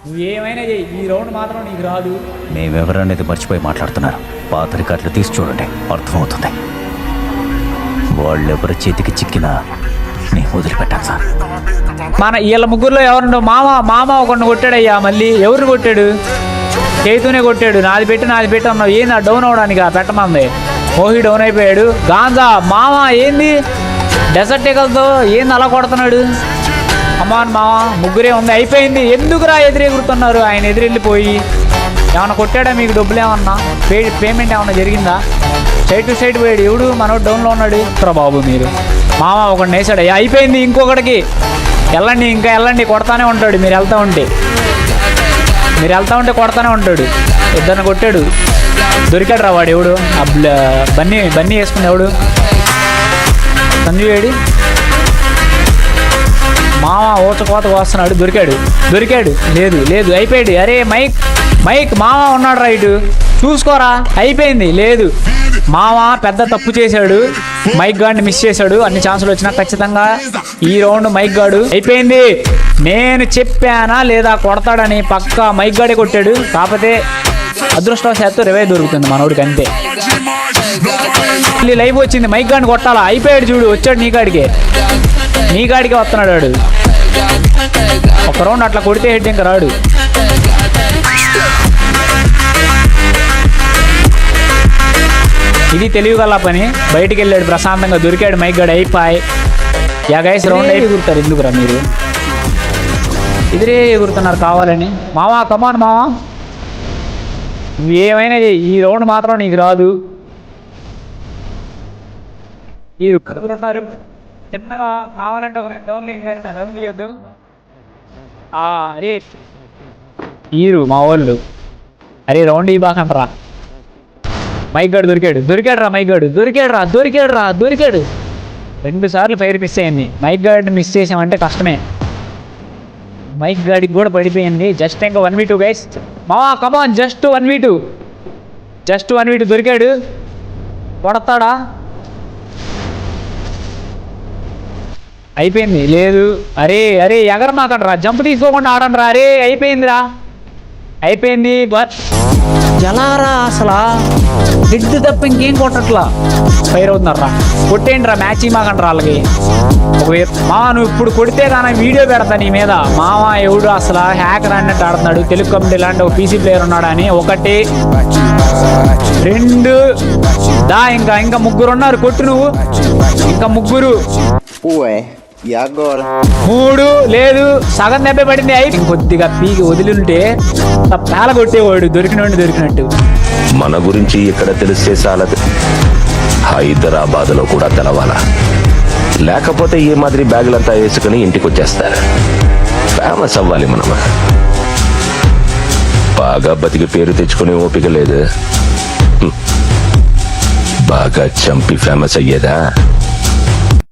నువ్వు ఏమైనా చెయ్యి, ఈ రౌండ్ మాత్రం నీకు రాదు. మేమెవరనేది మర్చిపోయి మాట్లాడుతున్నారు. పాత రికార్డులు తీసి చూడండి, అర్థమవుతుంది. వాళ్ళెవరి చేతికి చిక్కినా నేను వదిలిపెట్టాను సార్. మన వీళ్ళ ముగ్గురులో ఎవరు మామ ఒకరిని కొట్టాడయ్యా. మళ్ళీ ఎవరిని కొట్టాడు? చేతూనే కొట్టాడు. నాది పెట్టి అన్నావు. ఏంది ఆ డౌన్ అవడానికి పెట్టమంది. మోహి డౌన్ అయిపోయాడు. గాంజా మామ ఏంది డెజర్ట్ ఎగలతో ఏంది అలా కొడుతున్నాడు? అమ్మాన్ మామ ముగ్గురే ఉంది, అయిపోయింది. ఎందుకురా ఎదురెగురుతున్నారు? ఆయన ఎదురెళ్ళిపోయి ఏమన్నా కొట్టాడా? మీకు డబ్బులు ఏమన్నా పేమెంట్ ఏమన్నా జరిగిందా? సైడ్ టు సైడ్ పోయాడు. ఎవడు మనోడు డౌన్లో ఉన్నాడు. బాబు మీరు మామ ఒకటి వేసాడు. అయిపోయింది. ఇంకొకటికి వెళ్ళండి, ఇంకా వెళ్ళండి. కొడతానే ఉంటాడు. మీరు వెళ్తూ ఉంటే కొడతానే ఉంటాడు. ఇద్దరిని కొట్టాడు. దొరికాడు రా వాడు. ఎవడు బన్నీ వేసుకుని ఎవడు? సంజీవ్ ఏడి మామ ఊచకోత వస్తున్నాడు. దొరికాడు. లేదు అయిపోయాడు. అరే మైక్ మామ ఉన్నాడు రైటు చూసుకోరా. అయిపోయింది. లేదు మామ పెద్ద తప్పు చేశాడు. మైక్ గార్డ్ని మిస్ చేశాడు. అన్ని ఛాన్సులు వచ్చినా ఖచ్చితంగా ఈ రౌండ్ మైక్ గార్డు అయిపోయింది. నేను చెప్పానా లేదా కొడతాడని? పక్కా మైక్ గార్డే కొట్టాడు. కాకపోతే అదృష్టవశాత్తు రివైవ్ దొరుకుతుంది మనోడికి, అంతే. లైవ్ వచ్చింది. మైక్ గార్డ్ని కొట్టాలా? అయిపోయాడు. చూడు వచ్చాడు నీ కాడికే వస్తున్నాడు వాడు. ఒక రౌండ్ అట్లా కొడితే హెడ్ ఇంకా రాడు. ఇది తెలివిగల పని. బయటికి వెళ్ళాడు ప్రశాంతంగా. దొరికాడు మైక్ గార్డ్. అయిపోయి గైస్ రౌండ్ ఎగురుతారు. ఎందుకురా మీరు ఎదురే ఎగురుతున్నారు కావాలని? మావా కమాన్ మావా, నువ్వు ఏమైనా ఈ రౌండ్ మాత్రం నీకు రాదు. ఈ కదులుతున్నారు చిన్నగా కావాలంటే డౌన్లేదు. అరే ఈరు మా వాళ్ళు. అరే రౌండ్ ఈ బాకంటరా. మైక్ గార్డ్ దొరికాడు రా. మైక్ గార్డ్ దొరికాడు. 2 సార్లు ఫైర్ మిస్ అయింది. మైక్ గార్డ్ని మిస్ చేసామంటే కష్టమే. మైక్ గార్డ్కి కూడా పడిపోయింది. జస్ట్ ఇంకా 1v2 గైస్. మావా కమాన్, జస్ట్ 1v2 దొరికాడు. కొడతాడా? అయిపోయింది. లేదు అరే ఎగరమాకండ్రా, జంప్ తీసుకోకుండా ఆడండ్రా. అరే అయిపోయింది. బట్ ఎలారా అసలు హెడ్ తప్ప ఇంకేం కొట్టట్లా. ఫైర్ అవుతున్నారా? కొట్టేయండి రా, మ్యాచ్ మాకండి వాళ్ళకి. మామ నువ్వు ఇప్పుడు కొడితే కానీ వీడియో పెడతా నీ మీద. మామ ఎవడు అసలు హ్యాకర్ అన్నట్టు ఆడుతున్నాడు. తెలుగు కమిటీ లాంటి ఒక పీసీ ప్లేయర్ ఉన్నాడని. 1 2 దా ఇంకా ముగ్గురు ఉన్నారు. కొట్టు నువ్వు. ఇంకా ముగ్గురు. 3 లేదు, సగం దెబ్బ పడింది. కొద్దిగా పీకి వదిలింటే పేల కొట్టేవాడు. దొరికినట్టు. మన గురించి ఇక్కడ తెలిస్తే చాలదు, హైదరాబాద్లో కూడా తెలవాలా. లేకపోతే ఈ మాదిరి బ్యాగులంతా వేసుకుని ఇంటికి వచ్చేస్తారు. ఫేమస్ అవ్వాలి మనం. బాగా బతికి పేరు తెచ్చుకునే ఓపిక లేదు. బాగా చంపి ఫేమస్ అయ్యేదా?